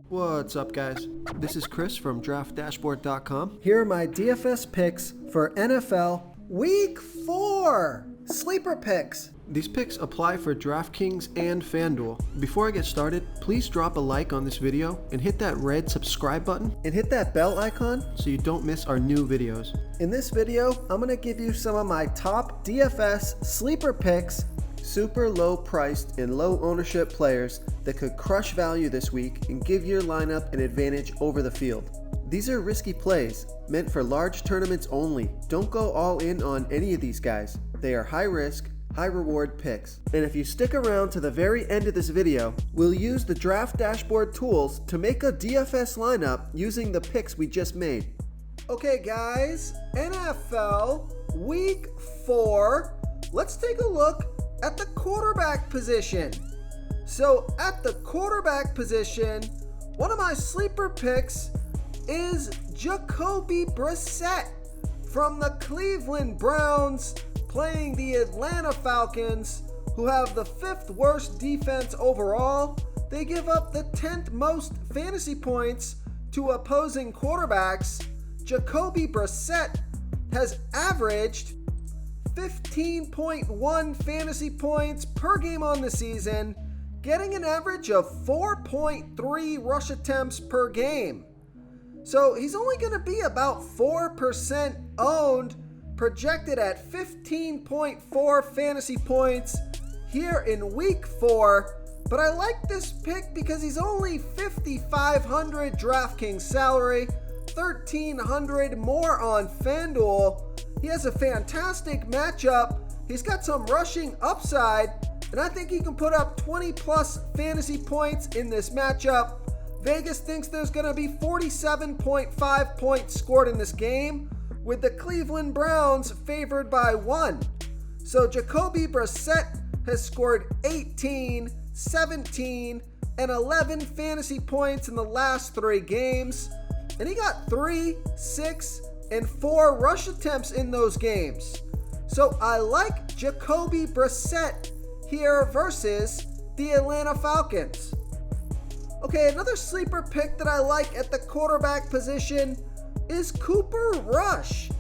What's up, guys? This is Chris from DraftDashboard.com. Here are my DFS picks for NFL Week 4 Sleeper Picks. These picks apply for DraftKings and FanDuel. Before I get started, please drop a like on this video and hit that red subscribe button And hit that bell icon so you don't miss our new videos. In this video, I'm going to give you some of my top DFS Sleeper Picks, super low priced and low ownership players that could crush value this week and give your lineup an advantage over the field. These are risky plays, meant for large tournaments only. Don't go all in on any of these guys. They are high risk, high reward picks. And if you stick around to the very end of this video, we'll use the Draft Dashboard tools to make a DFS lineup using the picks we just made. Okay guys, NFL Week 4. Let's take a look at the quarterback position. So at the quarterback position, one of my sleeper picks is Jacoby Brissett from the Cleveland Browns, playing the Atlanta Falcons, who have the 5th worst defense overall. They give up the 10th most fantasy points to opposing quarterbacks. Jacoby Brissett has averaged 15.1 fantasy points per game on the season, getting an average of 4.3 rush attempts per game. So he's only going to be about 4% owned, projected at 15.4 fantasy points here in Week 4. But I like this pick because he's only $5,500 DraftKings salary, $1,300 more on FanDuel. He has a fantastic matchup. He's got some rushing upside, and I think he can put up 20 plus fantasy points in this matchup. Vegas thinks there's going to be 47.5 points scored in this game, with the Cleveland Browns favored by 1. So Jacoby Brissett has scored 18, 17, and 11 fantasy points in the last 3 games, and he got 3, 6, and 4 rush attempts in those games. So I like Jacoby Brissett here versus the Atlanta Falcons. Okay, another sleeper pick that I like at the quarterback position is Cooper Rush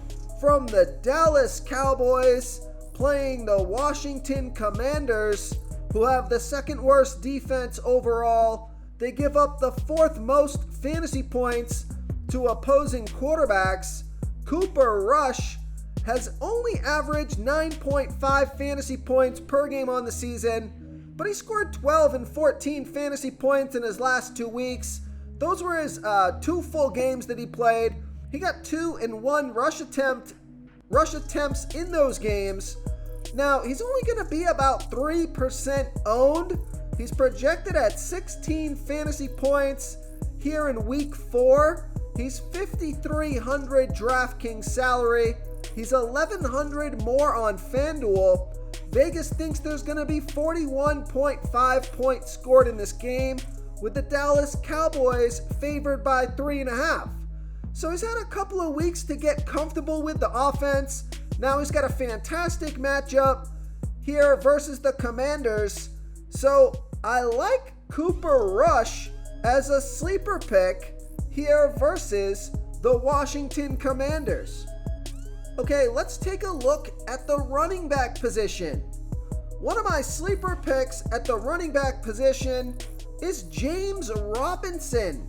from the Dallas Cowboys, playing the Washington Commanders, who have the 2nd worst defense overall. They give up the 4th most fantasy points to opposing quarterbacks. Cooper Rush has only averaged 9.5 fantasy points per game on the season, but he scored 12 and 14 fantasy points in his last 2 weeks. Those were his 2 full games that he played. He got 2 and 1 rush attempts in those games. Now, he's only going to be about 3% owned. He's projected at 16 fantasy points here in Week 4. He's $5,300 DraftKings salary. He's $1,100 more on FanDuel. Vegas thinks there's going to be 41.5 points scored in this game, with the Dallas Cowboys favored by 3.5. So he's had a couple of weeks to get comfortable with the offense. Now he's got a fantastic matchup here versus the Commanders. So I like Cooper Rush as a sleeper pick here versus the Washington Commanders. Okay, let's take a look at the running back position. One of my sleeper picks at the running back position is James Robinson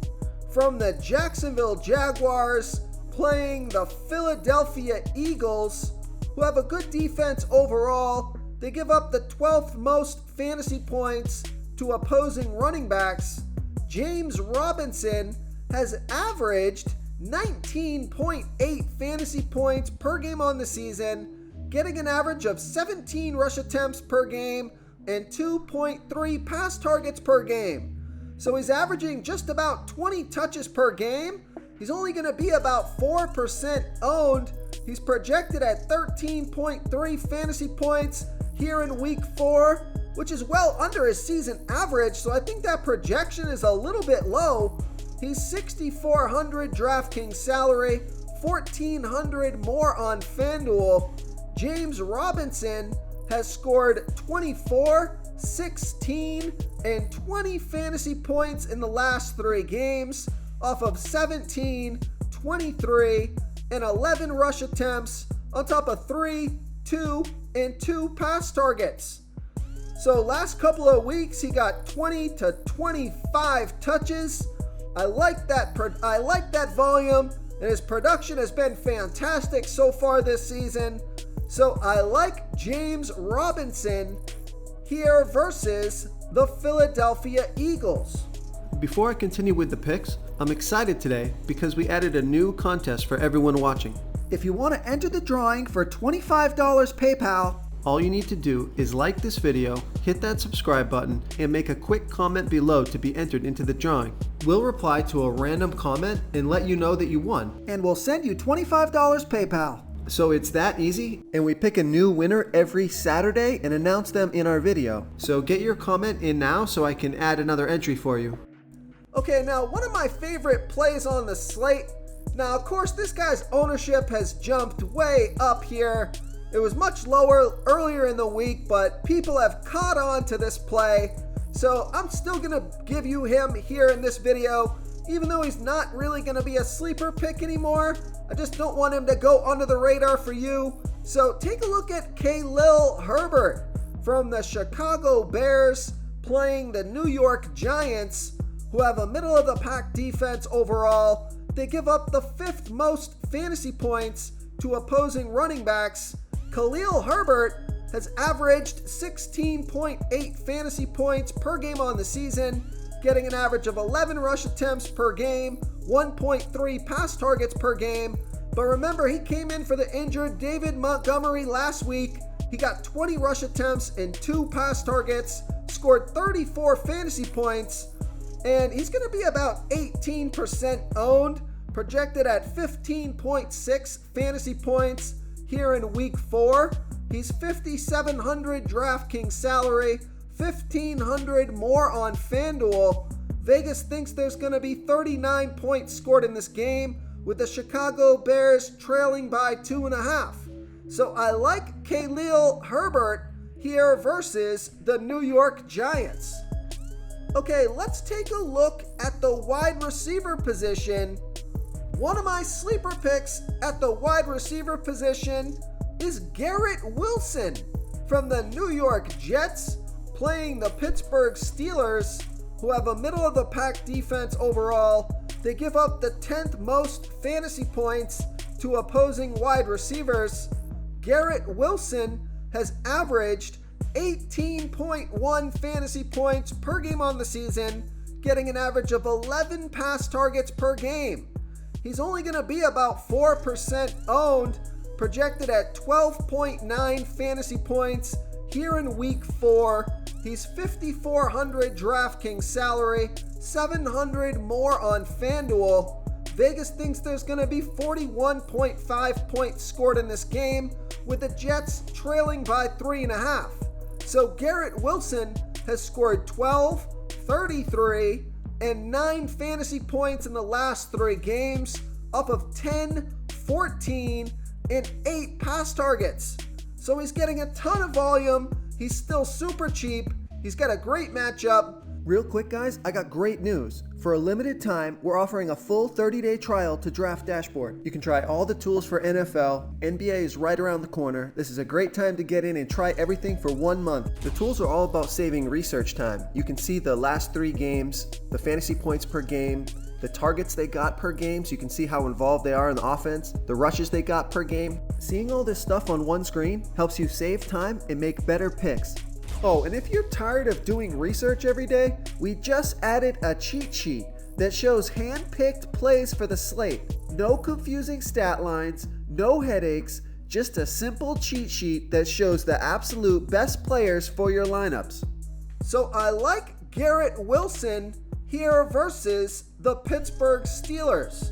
from the Jacksonville Jaguars, playing the Philadelphia Eagles, who have a good defense overall. They give up the 12th most fantasy points to opposing running backs. James Robinson has averaged 19.8 fantasy points per game on the season, getting an average of 17 rush attempts per game and 2.3 pass targets per game. So he's averaging just about 20 touches per game. He's only going to be about 4% owned. He's projected at 13.3 fantasy points here in Week 4, which is well under his season average, so I think that projection is a little bit low. He's $6,400 DraftKings salary, $1,400 more on FanDuel. James Robinson has scored 24, 16, and 20 fantasy points in the last 3 games off of 17, 23, and 11 rush attempts on top of 3, 2, and 2 pass targets. So last couple of weeks he got 20 to 25 touches. I like that volume, and his production has been fantastic so far this season. So I like James Robinson here versus the Philadelphia Eagles. Before I continue with the picks, I'm excited today because we added a new contest for everyone watching. If you want to enter the drawing for $25 PayPal, all you need to do is like this video, hit that subscribe button, and make a quick comment below to be entered into the drawing. We'll reply to a random comment and let you know that you won. And we'll send you $25 PayPal. So it's that easy, and we pick a new winner every Saturday and announce them in our video. So get your comment in now so I can add another entry for you. Okay, now one of my favorite plays on the slate. Now, of course, this guy's ownership has jumped way up here. It was much lower earlier in the week, but people have caught on to this play. So I'm still going to give you him here in this video, even though he's not really going to be a sleeper pick anymore. I just don't want him to go under the radar for you. So take a look at Khalil Herbert from the Chicago Bears playing the New York Giants, who have a middle-of-the-pack defense overall. They give up the 5th most fantasy points to opposing running backs. Khalil Herbert has averaged 16.8 fantasy points per game on the season, getting an average of 11 rush attempts per game, 1.3 pass targets per game. But remember, he came in for the injured David Montgomery last week. He got 20 rush attempts and 2 pass targets, scored 34 fantasy points, and he's going to be about 18% owned, projected at 15.6 fantasy points here in week 4. He's $5,700 DraftKings salary, $1,500 more on FanDuel. Vegas thinks there's going to be 39 points scored in this game, with the Chicago Bears trailing by 2.5. So I like Khalil Herbert here versus the New York Giants. Okay, let's take a look at the wide receiver position. One of my sleeper picks at the wide receiver position is Garrett Wilson from the New York Jets playing the Pittsburgh Steelers, who have a middle-of-the-pack defense overall. They give up the 10th most fantasy points to opposing wide receivers. Garrett Wilson has averaged 18.1 fantasy points per game on the season, getting an average of 11 pass targets per game. He's only going to be about 4% owned, projected at 12.9 fantasy points here in week 4. He's $5,400 DraftKings salary, $700 more on FanDuel. Vegas thinks there's going to be 41.5 points scored in this game, with the Jets trailing by 3.5. So Garrett Wilson has scored 12, 33, and 9 fantasy points in the last 3 games, up of 10, 14, and 8 pass targets. So he's getting a ton of volume. He's still super cheap. He's got a great matchup. Real quick, guys, I got great news. For a limited time, we're offering a full 30-day trial to Draft Dashboard. You can try all the tools for NFL. NBA is right around the corner. This is a great time to get in and try everything for 1 month. The tools are all about saving research time. You can see the last 3 games, the fantasy points per game, the targets they got per game, so you can see how involved they are in the offense, the rushes they got per game. Seeing all this stuff on one screen helps you save time and make better picks. Oh, and if you're tired of doing research every day, we just added a cheat sheet that shows hand-picked plays for the slate. No confusing stat lines, no headaches, just a simple cheat sheet that shows the absolute best players for your lineups. So I like Garrett Wilson here versus the Pittsburgh Steelers.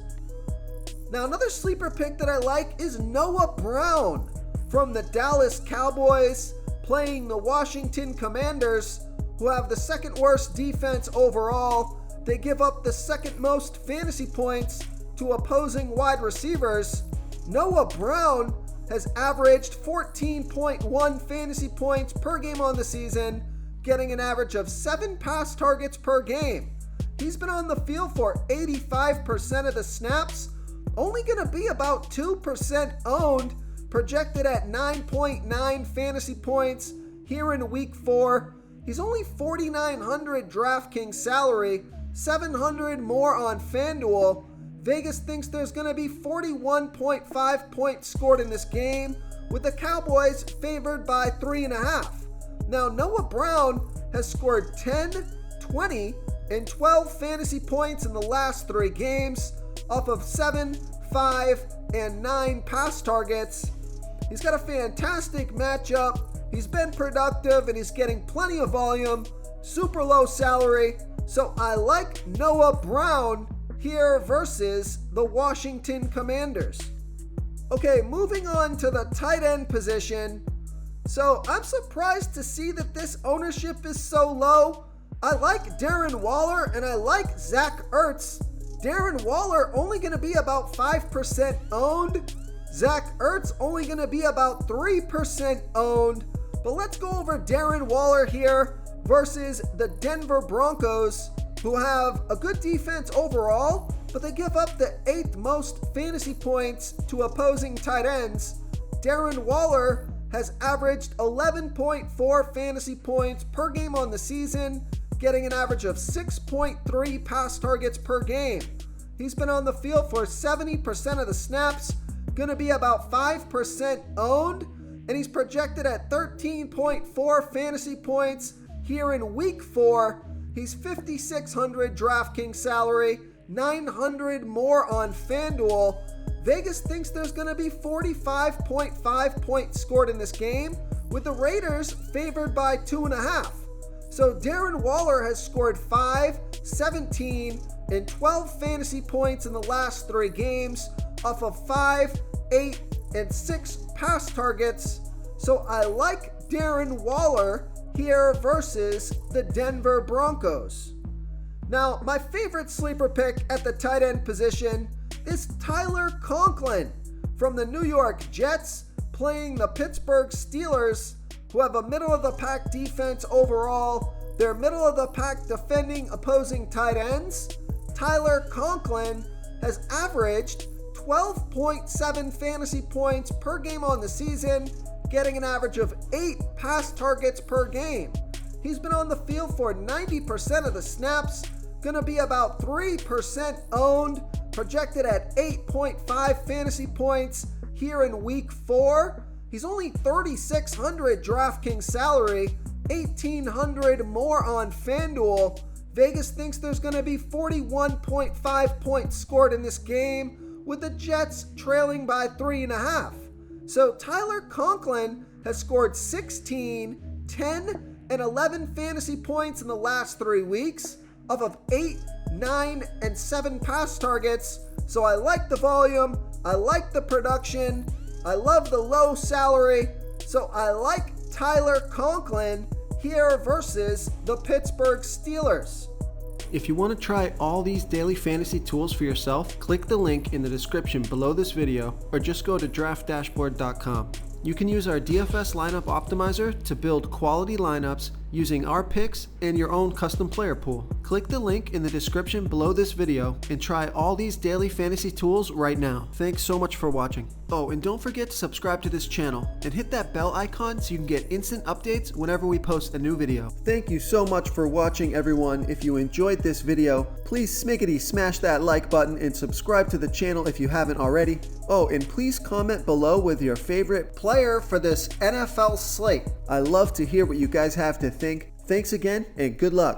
Now another sleeper pick that I like is Noah Brown from the Dallas Cowboys playing the Washington Commanders, who have the 2nd worst defense overall. They give up the 2nd most fantasy points to opposing wide receivers. Noah Brown has averaged 14.1 fantasy points per game on the season, getting an average of 7 pass targets per game. He's been on the field for 85% of the snaps, only going to be about 2% owned, projected at 9.9 fantasy points here in week 4. He's only $4,900 DraftKings salary, $700 more on FanDuel. Vegas thinks there's going to be 41.5 points scored in this game, with the Cowboys favored by 3.5. Now, Noah Brown has scored 10, 20, and 12 fantasy points in the last 3 games off of 7, 5, and 9 pass targets. He's got a fantastic matchup. He's been productive and he's getting plenty of volume, super low salary. So I like Noah Brown here versus the Washington Commanders. Okay, moving on to the tight end position. So I'm surprised to see that this ownership is so low. I like Darren Waller and I like Zach Ertz. Darren Waller only going to be about 5% owned. Zach Ertz only going to be about 3% owned. But let's go over Darren Waller here versus the Denver Broncos, who have a good defense overall, but they give up the 8th most fantasy points to opposing tight ends. Darren Waller has averaged 11.4 fantasy points per game on the season, getting an average of 6.3 pass targets per game. He's been on the field for 70% of the snaps, going to be about 5% owned, and he's projected at 13.4 fantasy points here in week 4. He's $5,600 DraftKings salary, $900 more on FanDuel. Vegas thinks there's going to be 45.5 points scored in this game, with the Raiders favored by 2.5. So Darren Waller has scored 5, 17, and 12 fantasy points in the last 3 games off of 5, 8, and 6 pass targets. So I like Darren Waller here versus the Denver Broncos. Now, my favorite sleeper pick at the tight end position is Tyler Conklin from the New York Jets, playing the Pittsburgh Steelers, who have a middle-of-the-pack defense overall. They're middle-of-the-pack defending opposing tight ends. Tyler Conklin has averaged 12.7 fantasy points per game on the season, getting an average of 8 pass targets per game. He's been on the field for 90% of the snaps, going to be about 3% owned, projected at 8.5 fantasy points here in week 4. He's only $3,600 DraftKings salary, $1,800 more on FanDuel. Vegas thinks there's going to be 41.5 points scored in this game, with the Jets trailing by 3.5. So Tyler Conklin has scored 16, 10, and 11 fantasy points in the last 3 weeks off of 8, 9, and 7 pass targets. So I like the volume, I like the production, I love the low salary. So I like Tyler Conklin here versus the Pittsburgh Steelers. If you want to try all these daily fantasy tools for yourself, click the link in the description below this video or just go to draftdashboard.com. You can use our DFS lineup optimizer to build quality lineups using our picks and your own custom player pool. Click the link in the description below this video and try all these daily fantasy tools right now. Thanks so much for watching. Oh, and don't forget to subscribe to this channel and hit that bell icon so you can get instant updates whenever we post a new video. Thank you so much for watching, everyone. If you enjoyed this video, please smiggity smash that like button and subscribe to the channel if you haven't already. Oh, and please comment below with your favorite player for this NFL slate. I love to hear what you guys have to think. Thanks again and good luck.